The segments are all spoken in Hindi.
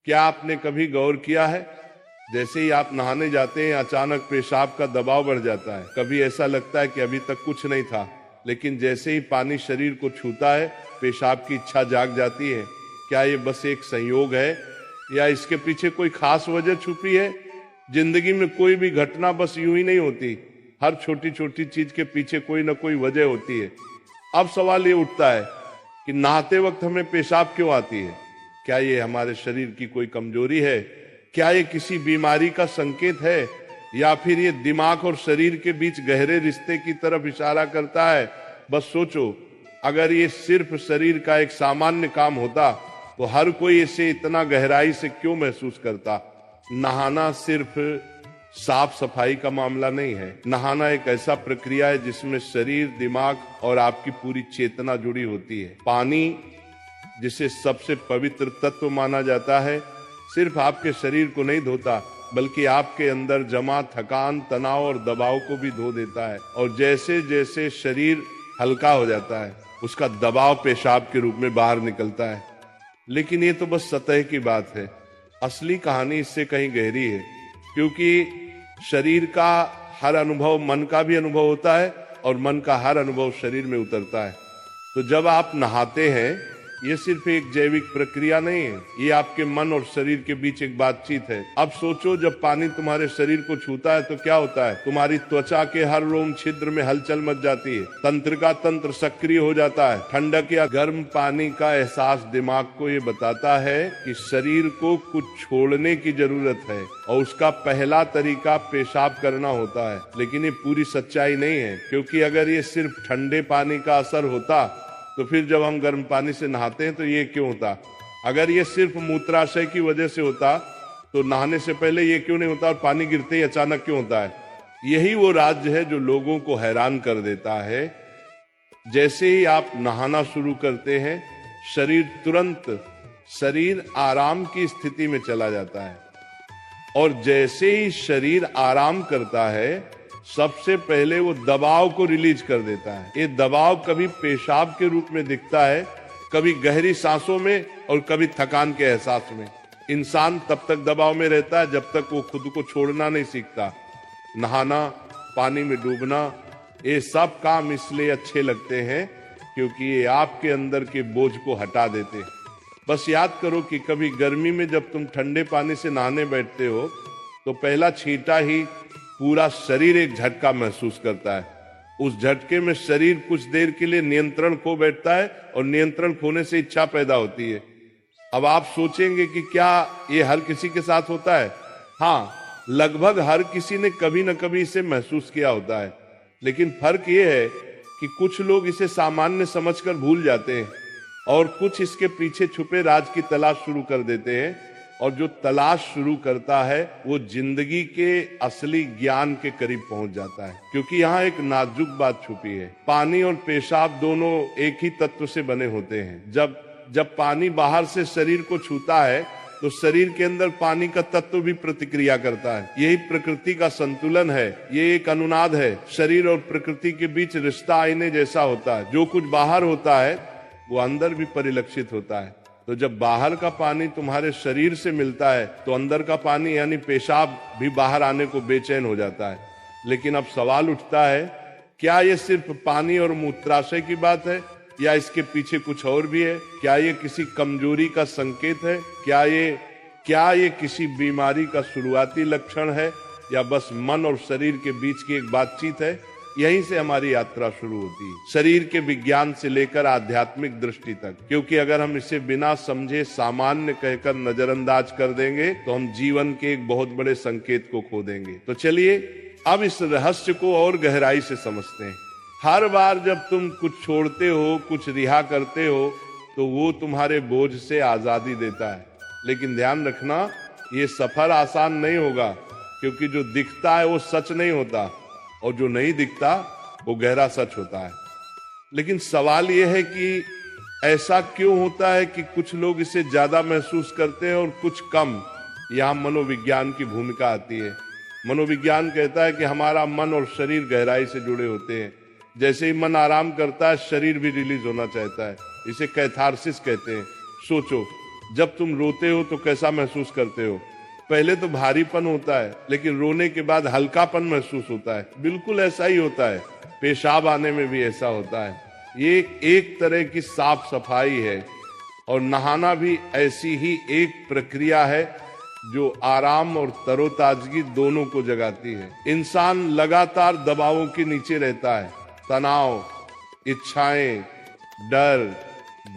क्या आपने कभी गौर किया है, जैसे ही आप नहाने जाते हैं अचानक पेशाब का दबाव बढ़ जाता है। कभी ऐसा लगता है कि अभी तक कुछ नहीं था, लेकिन जैसे ही पानी शरीर को छूता है पेशाब की इच्छा जाग जाती है। क्या ये बस एक संयोग है या इसके पीछे कोई खास वजह छुपी है? जिंदगी में कोई भी घटना बस यूं ही नहीं होती, हर छोटी छोटी चीज के पीछे कोई ना कोई वजह होती है। अब सवाल ये उठता है कि नहाते वक्त हमें पेशाब क्यों आती है? क्या ये हमारे शरीर की कोई कमजोरी है? क्या ये किसी बीमारी का संकेत है, या फिर ये दिमाग और शरीर के बीच गहरे रिश्ते की तरफ इशारा करता है? बस सोचो, अगर ये सिर्फ शरीर का एक सामान्य काम होता तो हर कोई इसे इतना गहराई से क्यों महसूस करता? नहाना सिर्फ साफ सफाई का मामला नहीं है। नहाना एक ऐसा प्रक्रिया है जिसमें शरीर, दिमाग और आपकी पूरी चेतना जुड़ी होती है। पानी, जिसे सबसे पवित्र तत्व माना जाता है, सिर्फ आपके शरीर को नहीं धोता बल्कि आपके अंदर जमा थकान, तनाव और दबाव को भी धो देता है। और जैसे जैसे शरीर हल्का हो जाता है उसका दबाव पेशाब के रूप में बाहर निकलता है। लेकिन ये तो बस सतह की बात है, असली कहानी इससे कहीं गहरी है, क्योंकि शरीर का हर अनुभव मन का भी अनुभव होता है और मन का हर अनुभव शरीर में उतरता है। तो जब आप नहाते हैं ये सिर्फ एक जैविक प्रक्रिया नहीं है, ये आपके मन और शरीर के बीच एक बातचीत है। अब सोचो, जब पानी तुम्हारे शरीर को छूता है तो क्या होता है? तुम्हारी त्वचा के हर रोम छिद्र में हलचल मच जाती है, तंत्र का तंत्र सक्रिय हो जाता है। ठंडक या गर्म पानी का एहसास दिमाग को ये बताता है कि शरीर को कुछ छोड़ने की जरूरत है और उसका पहला तरीका पेशाब करना होता है। लेकिन ये पूरी सच्चाई नहीं है, क्योंकि अगर ये सिर्फ ठंडे पानी का असर होता तो फिर जब हम गर्म पानी से नहाते हैं तो ये क्यों होता? अगर ये सिर्फ मूत्राशय की वजह से होता तो नहाने से पहले ये क्यों नहीं होता और पानी गिरते ही अचानक क्यों होता है? यही वो राज्य है जो लोगों को हैरान कर देता है। जैसे ही आप नहाना शुरू करते हैं शरीर आराम की स्थिति में चला जाता है, और जैसे ही शरीर आराम करता है सबसे पहले वो दबाव को रिलीज कर देता है। ये दबाव कभी पेशाब के रूप में दिखता है, कभी गहरी सांसों में और कभी थकान के एहसास में। इंसान तब तक दबाव में रहता है जब तक वो खुद को छोड़ना नहीं सीखता। नहाना, पानी में डूबना, ये सब काम इसलिए अच्छे लगते हैं क्योंकि ये आपके अंदर के बोझ को हटा देते हैं। बस याद करो कि कभी गर्मी में जब तुम ठंडे पानी से नहाने बैठते हो तो पहला छींटा ही पूरा शरीर एक झटका महसूस करता है। उस झटके में शरीर कुछ देर के लिए नियंत्रण खो बैठता है और नियंत्रण खोने से इच्छा पैदा होती है। अब आप सोचेंगे कि क्या ये हर किसी के साथ होता है? हाँ, लगभग हर किसी ने कभी न कभी इसे महसूस किया होता है। लेकिन फर्क ये है कि कुछ लोग इसे सामान्य समझकर भूल जाते हैं और कुछ इसके पीछे छुपे राज की तलाश शुरू कर देते हैं। और जो तलाश शुरू करता है वो जिंदगी के असली ज्ञान के करीब पहुंच जाता है, क्योंकि यहाँ एक नाजुक बात छुपी है। पानी और पेशाब दोनों एक ही तत्व से बने होते हैं। जब पानी बाहर से शरीर को छूता है तो शरीर के अंदर पानी का तत्व भी प्रतिक्रिया करता है। यही प्रकृति का संतुलन है, ये एक अनुनाद है। शरीर और प्रकृति के बीच रिश्ता आईने जैसा होता है। जो कुछ बाहर होता है वो अंदर भी परिलक्षित होता है। तो जब बाहर का पानी तुम्हारे शरीर से मिलता है तो अंदर का पानी यानी पेशाब भी बाहर आने को बेचैन हो जाता है। लेकिन अब सवाल उठता है, क्या ये सिर्फ पानी और मूत्राशय की बात है या इसके पीछे कुछ और भी है? क्या ये किसी कमजोरी का संकेत है? क्या ये किसी बीमारी का शुरुआती लक्षण है, या बस मन और शरीर के बीच की एक बातचीत है? यहीं से हमारी यात्रा शुरू होती है, शरीर के विज्ञान से लेकर आध्यात्मिक दृष्टि तक। क्योंकि अगर हम इसे बिना समझे सामान्य कहकर नजरअंदाज कर देंगे तो हम जीवन के एक बहुत बड़े संकेत को खो देंगे। तो चलिए अब इस रहस्य को और गहराई से समझते हैं। हर बार जब तुम कुछ छोड़ते हो, कुछ रिहा करते हो, तो वो तुम्हारे बोझ से आजादी देता है। लेकिन ध्यान रखना, ये सफर आसान नहीं होगा, क्योंकि जो दिखता है वो सच नहीं होता और जो नहीं दिखता वो गहरा सच होता है। लेकिन सवाल यह है कि ऐसा क्यों होता है कि कुछ लोग इसे ज्यादा महसूस करते हैं और कुछ कम? यहाँ मनोविज्ञान की भूमिका आती है। मनोविज्ञान कहता है कि हमारा मन और शरीर गहराई से जुड़े होते हैं। जैसे ही मन आराम करता है शरीर भी रिलीज होना चाहता है। इसे कैथारसिस कहते हैं। सोचो, जब तुम रोते हो तो कैसा महसूस करते हो? पहले तो भारीपन होता है, लेकिन रोने के बाद हल्कापन महसूस होता है। बिल्कुल ऐसा ही होता है, पेशाब आने में भी ऐसा होता है। ये एक तरह की साफ सफाई है, और नहाना भी ऐसी ही एक प्रक्रिया है जो आराम और तरोताजगी दोनों को जगाती है। इंसान लगातार दबावों के नीचे रहता है, तनाव, इच्छाएं, डर,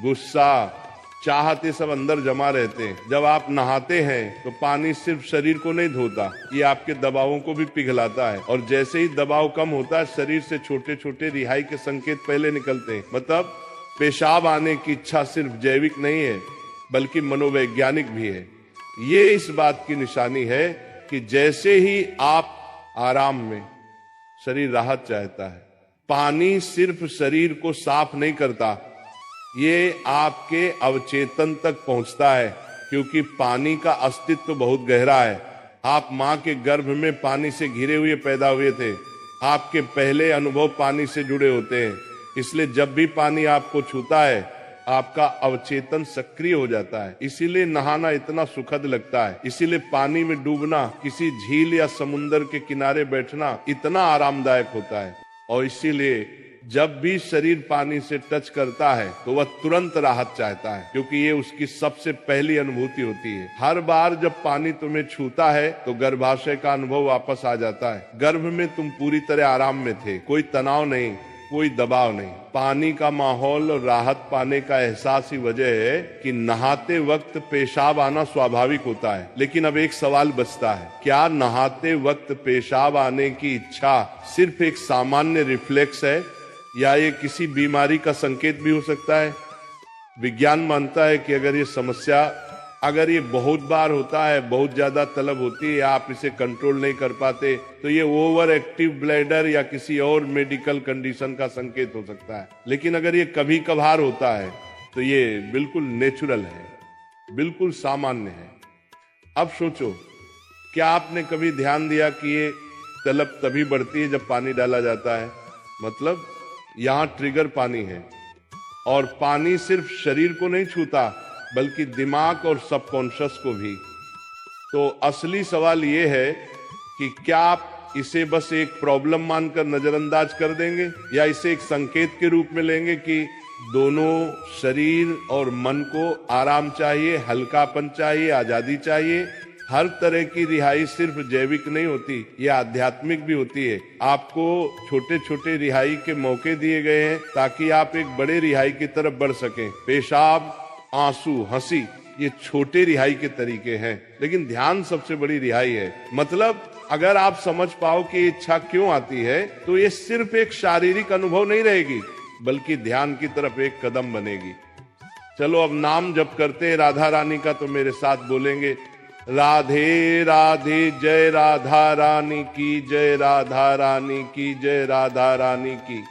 गुस्सा, चाहते सब अंदर जमा रहते हैं। जब आप नहाते हैं तो पानी सिर्फ शरीर को नहीं धोता, ये आपके दबावों को भी पिघलाता है, और जैसे ही दबाव कम होता है शरीर से छोटे छोटे रिहाई के संकेत पहले निकलते हैं। मतलब पेशाब आने की इच्छा सिर्फ जैविक नहीं है बल्कि मनोवैज्ञानिक भी है। ये इस बात की निशानी है कि जैसे ही आप आराम में, शरीर राहत चाहता है। पानी सिर्फ शरीर को साफ नहीं करता, ये आपके अवचेतन तक पहुंचता है, क्योंकि पानी का अस्तित्व बहुत गहरा है। आप माँ के गर्भ में पानी से घिरे हुए पैदा हुए थे, आपके पहले अनुभव पानी से जुड़े होते हैं। इसलिए जब भी पानी आपको छूता है आपका अवचेतन सक्रिय हो जाता है। इसीलिए नहाना इतना सुखद लगता है, इसीलिए पानी में डूबना, किसी झील या समुंदर के किनारे बैठना इतना आरामदायक होता है। और इसीलिए जब भी शरीर पानी से टच करता है तो वह तुरंत राहत चाहता है, क्योंकि ये उसकी सबसे पहली अनुभूति होती है। हर बार जब पानी तुम्हें छूता है तो गर्भाशय का अनुभव वापस आ जाता है। गर्भ में तुम पूरी तरह आराम में थे, कोई तनाव नहीं, कोई दबाव नहीं। पानी का माहौल और राहत पाने का एहसास ही वजह है कि नहाते वक्त पेशाब आना स्वाभाविक होता है। लेकिन अब एक सवाल बचता है, क्या नहाते वक्त पेशाब आने की इच्छा सिर्फ एक सामान्य रिफ्लेक्स है या ये किसी बीमारी का संकेत भी हो सकता है? विज्ञान मानता है कि अगर ये बहुत बार होता है, बहुत ज्यादा तलब होती है, आप इसे कंट्रोल नहीं कर पाते, तो ये ओवर एक्टिव ब्लैडर या किसी और मेडिकल कंडीशन का संकेत हो सकता है। लेकिन अगर ये कभी कभार होता है तो ये बिल्कुल नेचुरल है, बिल्कुल सामान्य है। अब सोचो, क्या आपने कभी ध्यान दिया कि ये तलब तभी बढ़ती है जब पानी डाला जाता है? मतलब यहाँ ट्रिगर पानी है, और पानी सिर्फ शरीर को नहीं छूता बल्कि दिमाग और सबकॉन्शियस को भी। तो असली सवाल ये है कि क्या आप इसे बस एक प्रॉब्लम मानकर नजरअंदाज कर देंगे, या इसे एक संकेत के रूप में लेंगे कि दोनों शरीर और मन को आराम चाहिए, हल्कापन चाहिए, आजादी चाहिए। हर तरह की रिहाई सिर्फ जैविक नहीं होती, ये आध्यात्मिक भी होती है। आपको छोटे छोटे रिहाई के मौके दिए गए हैं ताकि आप एक बड़े रिहाई की तरफ बढ़ सकें। पेशाब, आंसू, हंसी, ये छोटे रिहाई के तरीके हैं, लेकिन ध्यान सबसे बड़ी रिहाई है। मतलब अगर आप समझ पाओ कि इच्छा क्यों आती है तो ये सिर्फ एक शारीरिक अनुभव नहीं रहेगी बल्कि ध्यान की तरफ एक कदम बनेगी। चलो अब नाम जप करते हैं राधा रानी का, तो मेरे साथ बोलेंगे, राधे राधे, जय राधा रानी की जय, राधा रानी की जय, राधा रानी की।